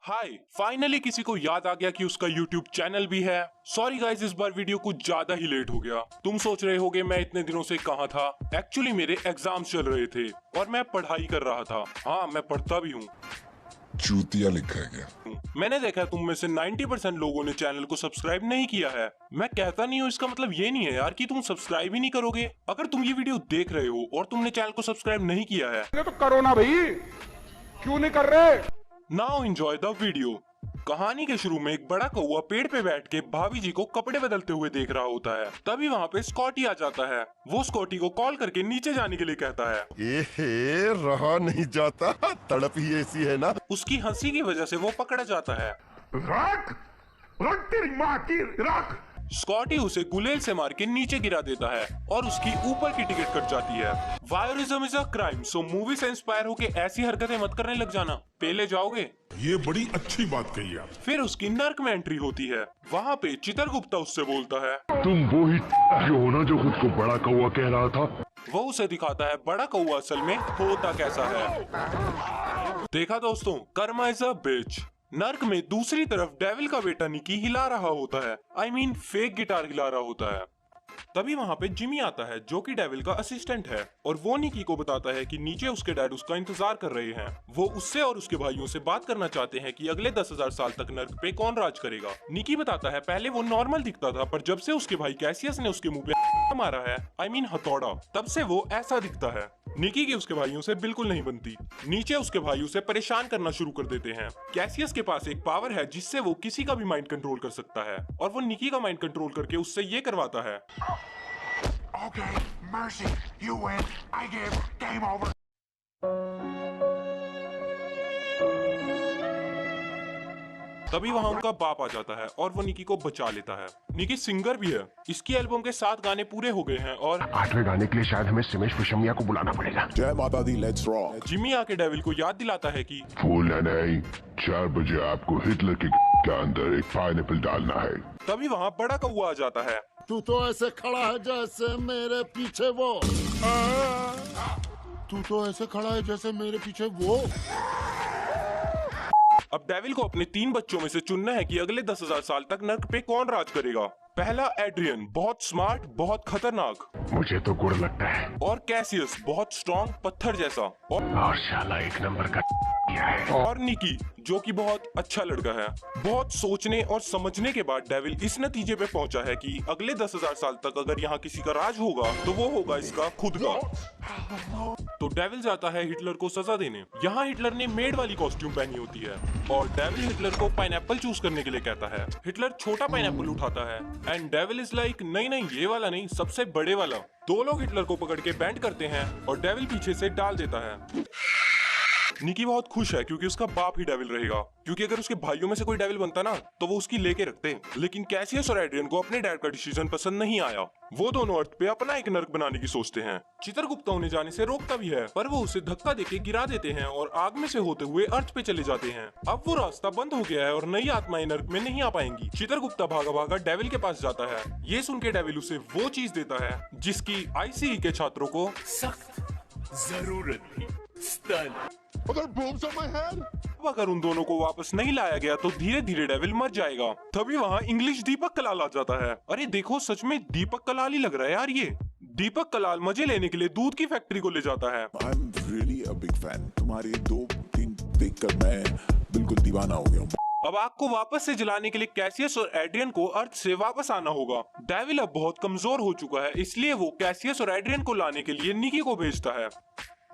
हाय, finally किसी को याद आ गया कि उसका YouTube चैनल भी है। सॉरी गाइस, इस बार वीडियो कुछ ज्यादा ही लेट हो गया। तुम सोच रहे होगे मैं इतने दिनों से कहाँ था। एक्चुअली मेरे एग्जाम्स चल रहे थे और मैं पढ़ाई कर रहा था। हाँ, मैं पढ़ता भी हूँ। चूतिया लिखा है क्या? मैंने देखा तुम में से 90% लोगों ने चैनल को सब्सक्राइब नहीं किया है। मैं कहता नहीं हूँ इसका मतलब ये नहीं है यार कि तुम सब्सक्राइब ही नहीं करोगे। अगर तुम ये वीडियो देख रहे हो और तुमने चैनल को सब्सक्राइब नहीं किया है तो करो ना भाई, क्यों नहीं कर रहे? Now enjoy the video. कहानी के शुरू में एक बड़ा कौवा पेड़ पे बैठ के भाभी जी को कपड़े बदलते हुए देख रहा होता है। तभी वहाँ पे स्कॉटी आ जाता है। वो स्कॉटी को कॉल करके नीचे जाने के लिए कहता है। रहा नहीं जाता, तड़प ही ऐसी है ना। उसकी हंसी की वजह से वो पकड़ा जाता है। रख रख तेरी माँ की रख। स्कॉटी उसे गुलेल से मार के नीचे गिरा देता है और उसकी ऊपर की टिकट कट जाती है। Voyeurism is a crime, so movie से इंस्पायर होके ऐसी हरकतें मत करने लग जाना, पेले जाओगे। ये बड़ी अच्छी बात कही आप। फिर उसकी नर्क में एंट्री होती है। वहाँ पे चित्रगुप्ता उससे बोलता है, तुम वो ही हो ना जो खुद को बड़ा कौवा कह रहा था। वो उसे दिखाता है बड़ा कौवा असल में होता कैसा है। देखा दोस्तों, कर्मा इज अ बिच। नर्क में दूसरी तरफ डेविल का बेटा निकी हिला रहा होता है। I mean, फेक गिटार हिला रहा होता है। तभी वहाँ पे जिमी आता है जो कि डेविल का असिस्टेंट है और वो निकी को बताता है कि नीचे उसके डैड उसका इंतजार कर रहे हैं। वो उससे और उसके भाइयों से बात करना चाहते हैं कि अगले 10,000 साल तक नर्क पे कौन राज करेगा। निकी बताता है पहले वो नॉर्मल दिखता था, पर जब से उसके भाई कैसियस ने उसके मुंह पे मारा है, I mean हथौड़ा, तब से वो ऐसा दिखता है। निकी की उसके भाइयों से बिल्कुल नहीं बनती। नीचे उसके भाई उसे परेशान करना शुरू कर देते हैं। कैसियस के पास एक पावर है जिससे वो किसी का भी माइंड कंट्रोल कर सकता है और वो निकी का माइंड कंट्रोल करके उससे ये करवाता है। Okay, mercy, you win. I give. Game over. तभी वहाँ उनका बाप आ जाता है और वो निकी को बचा लेता है। निकी सिंगर भी है। इसकी एल्बम के 7 गाने पूरे हो गए हैं और 8वें गाने के लिए शायद हमें सिमेश पुशमिया को बुलाना पड़ेगा। जय माता दी, लेट्स रॉक। जिमी आके डेविल को याद दिलाता है कि फूल नहीं, 4 बजे आपको हिटलर के अंदर एक पाइनएप्पल डालना है। तभी वहाँ बड़ा कौवा आ जाता है। तू तो ऐसे खड़ा है जैसे मेरे पीछे वो। तू तो ऐसे खड़ा है जैसे मेरे पीछे वो। अब डेविल को अपने 3 बच्चों में से चुनना है कि अगले 10,000 साल तक नर्क पे कौन राज करेगा। पहला एड्रियन, बहुत स्मार्ट, बहुत खतरनाक, मुझे तो गुड़ लगता है। और कैसियस, बहुत स्ट्रॉन्ग, पत्थर जैसा, और शाला एक नंबर का है। और निकी जो कि बहुत अच्छा लड़का है। बहुत सोचने और समझने के बाद डेविल इस नतीजे पे पहुंचा है कि अगले 10,000 साल तक अगर यहाँ किसी का राज होगा तो वो होगा इसका खुद का। तो डेविल जाता है हिटलर को सजा देने। यहाँ हिटलर ने मेड वाली कॉस्ट्यूम पहनी होती है और डेविल हिटलर को पाइनएप्पल चूज करने के लिए कहता है। हिटलर छोटा पाइनएप्पल उठाता है एंड डेविल इज लाइक नहीं नहीं, ये वाला नहीं, सबसे बड़े वाला। 2 लोग हिटलर को पकड़ के बैंड करते हैं और डेविल पीछे से डाल देता है। निकी बहुत खुश है क्योंकि उसका बाप ही डेविल रहेगा, क्योंकि अगर उसके भाइयों में से कोई डेविल बनता ना तो वो उसकी लेके रखते। लेकिन कैसियस और एड्रियन को अपने डैड का डिसीजन पसंद नहीं आया। वो दोनों अर्थ पे अपना एक नर्क बनाने की सोचते हैं। चित्रगुप्ता उन्हें जाने से रोकता भी है, पर वो उसे धक्का देके गिरा देते हैं और आग में से होते हुए अर्थ पे चले जाते हैं। अब वो रास्ता बंद हो गया है और नई आत्माएं नर्क में नहीं आ पाएंगी। चित्रगुप्ता भागा भागा डेविल के पास जाता है। ये सुन के डेविल उसे वो चीज देता है जिसकी आईसीई के छात्रों को सख्त जरूरत थी, स्तन। अब अगर उन दोनों को वापस नहीं लाया गया तो धीरे धीरे डेविल मर जाएगा। तभी वहाँ इंग्लिश दीपक कलाल आ जाता है। अरे देखो, सच में दीपक कलाल ही लग रहा है यार ये। दीपक कलाल मजे लेने के लिए दूध की फैक्ट्री को ले जाता है। I'm really a big fan. तुम्हारे 2-3 देखकर मैं बिल्कुल दीवाना हो गया हूँ। अब आग को वापस से जलाने के लिए कैसियस और एड्रियन को अर्थ से वापस आना होगा। डेविल अब बहुत कमजोर हो चुका है, इसलिए वो कैसियस और एड्रियन को लाने के लिए निकी को भेजता है।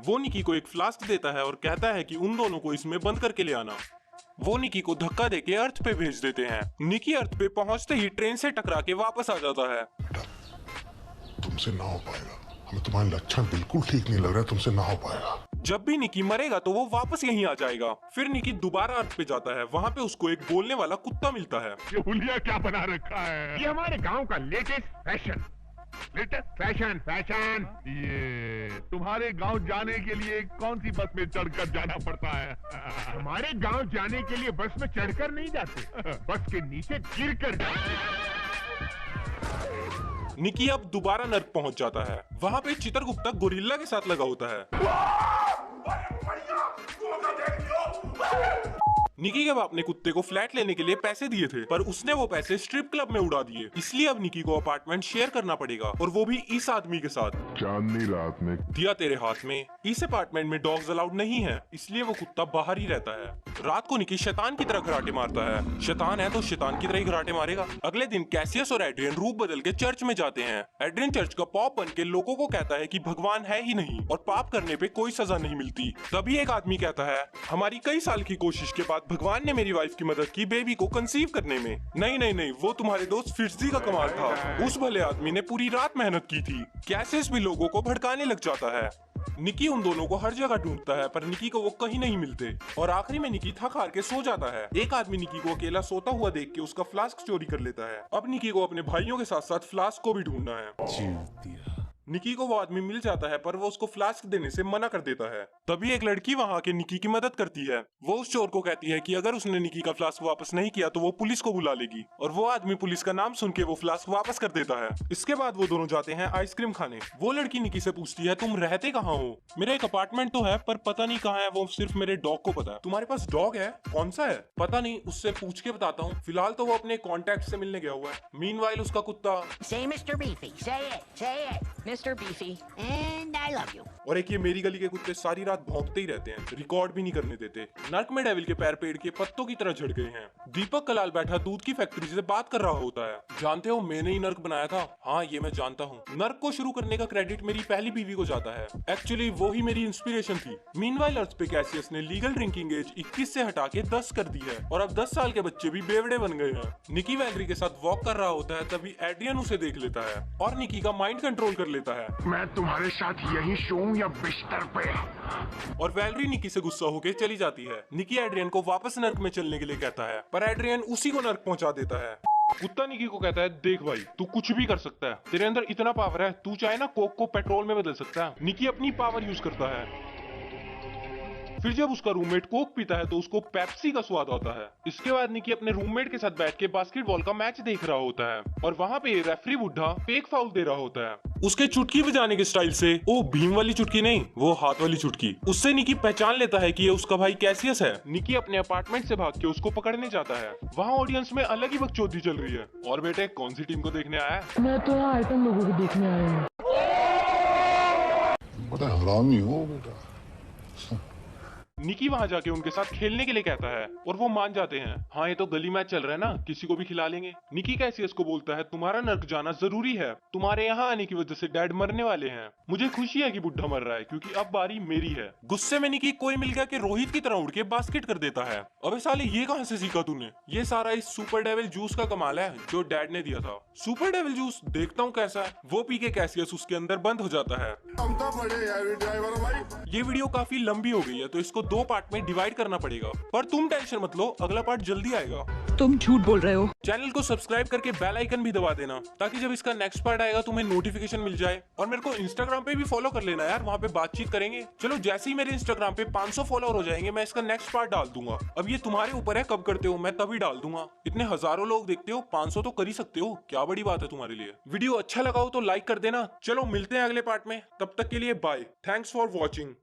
वो निकी को एक फ्लास्क देता है और कहता है कि उन दोनों को इसमें बंद करके ले आना। वो निकी को धक्का देके अर्थ पे भेज देते हैं। निकी अर्थ पे पहुंचते ही ट्रेन से टकरा के वापस आ जाता है। तुमसे ना हो पाएगा, हमें तुम्हारे लक्षण बिल्कुल ठीक नहीं लग रहा है, तुमसे ना हो पाएगा। जब भी निकी मरेगा तो वो वापस यहीं आ जाएगा। फिर निकी दोबारा अर्थ पे जाता है। वहाँ पे उसको एक बोलने वाला कुत्ता मिलता है। ये हुलिया क्या बना रखा है? ये हमारे गांव का लेटेस्ट फैशन। फैशन। ये तुम्हारे गांव जाने के लिए कौन सी बस में चढ़कर जाना पड़ता है? हमारे गांव जाने के लिए बस में चढ़कर नहीं जाते, बस के नीचे गिरकर जाते। निकी अब दोबारा नर्क पहुंच जाता है। वहाँ पे चित्रगुप्ता गोरिल्ला के साथ लगा होता है। निकी के बाप ने कुत्ते को फ्लैट लेने के लिए पैसे दिए थे, पर उसने वो पैसे स्ट्रिप क्लब में उड़ा दिए। इसलिए अब निकी को अपार्टमेंट शेयर करना पड़ेगा, और वो भी इस आदमी के साथ। चांदनी रात में दिया तेरे हाथ में। इस अपार्टमेंट में डॉग्स अलाउड नहीं है, इसलिए वो कुत्ता बाहर ही रहता है। रात को निकी शैतान की तरह घराटे मारता है। शैतान है तो शैतान की तरह ही घराटे मारेगा। अगले दिन कैसियस और एड्रियन रूप बदल के चर्च में जाते हैं। एड्रियन चर्च का पॉप बन के लोगों को कहता है कि भगवान है ही नहीं और पाप करने पे कोई सजा नहीं मिलती। तभी एक आदमी कहता है, हमारी कई साल की कोशिश के बाद भगवान ने मेरी वाइफ की मदद की बेबी को कंसीव करने में। नहीं नहीं नहीं, वो तुम्हारे दोस्त फिर्जी का कमाल था। उस भले आदमी ने पूरी रात मेहनत की थी। कैसियस भी लोगों को भड़काने लग जाता है। निकी उन दोनों को हर जगह ढूंढता है, पर निकी को वो कहीं नहीं मिलते, और आखिरी में निकी थक हार के सो जाता है। एक आदमी निकी को अकेला सोता हुआ देख के उसका फ्लास्क चोरी कर लेता है। अब निकी को अपने भाइयों के साथ साथ फ्लास्क को भी ढूंढना है। निकी को वो आदमी मिल जाता है, पर वो उसको फ्लास्क देने से मना कर देता है। तभी एक लड़की वहाँ आके निकी की मदद करती है। वो उस चोर को कहती है कि अगर उसने निकी का फ्लास्क वापस नहीं किया तो वो पुलिस को बुला लेगी, और वो आदमी पुलिस का नाम सुन के वो फ्लास्क वापस कर देता है। इसके बाद वो दोनों जाते हैं आइसक्रीम खाने। वो लड़की निकी से पूछती है, तुम रहते कहाँ हो? मेरा एक अपार्टमेंट तो है, पर पता नहीं कहाँ है, वो सिर्फ मेरे डॉग को पता है। तुम्हारे पास डॉग है? कौन सा है? पता नहीं, उससे पूछ के बताता हूँ। फिलहाल तो वो अपने कॉन्टैक्ट से मिलने गया हुआ है। मीनवाइल उसका कुत्ता Say Mr. Beefy. Say it, Mr. Beefy. And I love you. और एक ये मेरी गली के कुत्ते सारी रात भौंकते ही रहते हैं, रिकॉर्ड भी नहीं करने देते। नर्क में डेविल के पैर पेड़ के पत्तों की तरह झड़ गए हैं। दीपक कलाल बैठा दूध की फैक्ट्री से बात कर रहा होता है। जानते हो, मैंने ही नर्क बनाया था। हाँ, ये मैं जानता हूँ। नर्क को शुरू करने का क्रेडिट मेरी पहली बीवी को जाता है। एक्चुअली वो ही मेरी इंस्पिरेशन थी। मीनवाइल अर्थ पे कैसियस ने लीगल ड्रिंकिंग एज 21 से हटा के 10 कर दी है, और अब 10 साल के बच्चे भी बेवड़े बन गए हैं। निकी वैलरी के साथ वॉक कर रहा होता है, तभी एड्रियन उसे देख लेता है और निकी का माइंड कंट्रोल कर लेता है। मैं तुम्हारे साथ यहीं सोऊं या बिस्तर पे? और वैलरी निकी से गुस्सा होकर चली जाती है। निकी एड्रियन को वापस नर्क में चलने के लिए कहता है, पर एड्रियन उसी को नर्क पहुंचा देता है। कुत्ता निकी को कहता है, देख भाई, तू कुछ भी कर सकता है, तेरे अंदर इतना पावर है, तू चाहे ना कोक को पेट्रोल में बदल सकता है। निकी अपनी पावर यूज करता है। फिर जब उसका रूममेट कोक पीता है तो उसको पेप्सी का स्वाद आता है। इसके बाद निकी अपने रूममेट के साथ बैठ के बास्केटबॉल का मैच देख रहा होता है, और वहाँ पे रेफरी बुढ़ा फेक फाउल दे रहा होता है। उसके चुटकी बजाने के स्टाइल से, ओ भीम वाली चुटकी नहीं, वो हाथ वाली चुटकी, उससे निकी पहचान लेता है कि ये उसका भाई कैसियस है। निकी अपने अपार्टमेंट से भाग के उसको पकड़ने जाता है। वहाँ ऑडियंस में अलग ही बकचोदी चल रही है। और बेटे, कौन सी टीम को देखने आया है? मैं तो यहाँ आइटम लोगों को देखने आया हूँ। बड़ा हरामी हो बेटा। निकी वहाँ जाके उनके साथ खेलने के लिए कहता है, और वो मान जाते हैं। हाँ, ये तो गली मैच चल रहा है ना, किसी को भी खिला लेंगे। निकी कैसियस को बोलता है, तुम्हारा नर्क जाना जरूरी है, तुम्हारे यहाँ आने की वजह से डैड मरने वाले हैं। मुझे खुशी है कि बुढ़ा मर रहा है, क्योंकि अब बारी मेरी है। गुस्से में निकी कोई मिल गया कि रोहित की तरह उड़ के बास्केट कर देता है। अबे साले, ये कहाँ से सीखा तूने? ये सारा इस सुपर डेविल जूस का कमाल है जो डैड ने दिया था। सुपर डेविल जूस देखता हूँ कैसा है। वो पी के कैसियस उसके अंदर बंद हो जाता है। ये वीडियो काफी लंबी हो गई है, तो इसको 2 पार्ट में डिवाइड करना पड़ेगा, पर तुम टेंशन मत लो, अगला पार्ट जल्दी आएगा। तुम झूठ बोल रहे हो। चैनल को सब्सक्राइब करके बेल आइकन भी दबा देना, ताकि जब इसका नेक्स्ट पार्ट आएगा तुम्हें नोटिफिकेशन मिल जाए। और मेरे को इंस्टाग्राम पे भी फॉलो कर लेना यार, वहाँ पे बातचीत करेंगे। चलो, जैसे ही मेरे इंस्टाग्राम पे 500 फॉलोअर हो जाएंगे, मैं इसका नेक्स्ट पार्ट डाल दूंगा। अब ये तुम्हारे ऊपर है, कब करते हो, मैं तभी डाल दूंगा। इतने हजारों लोग देखते हो, 500 तो कर ही सकते हो, क्या बड़ी बात है तुम्हारे लिए। वीडियो अच्छा लगा हो तो लाइक कर देना। चलो, मिलते हैं अगले पार्ट में, तब तक के लिए बाय। Thanks for watching.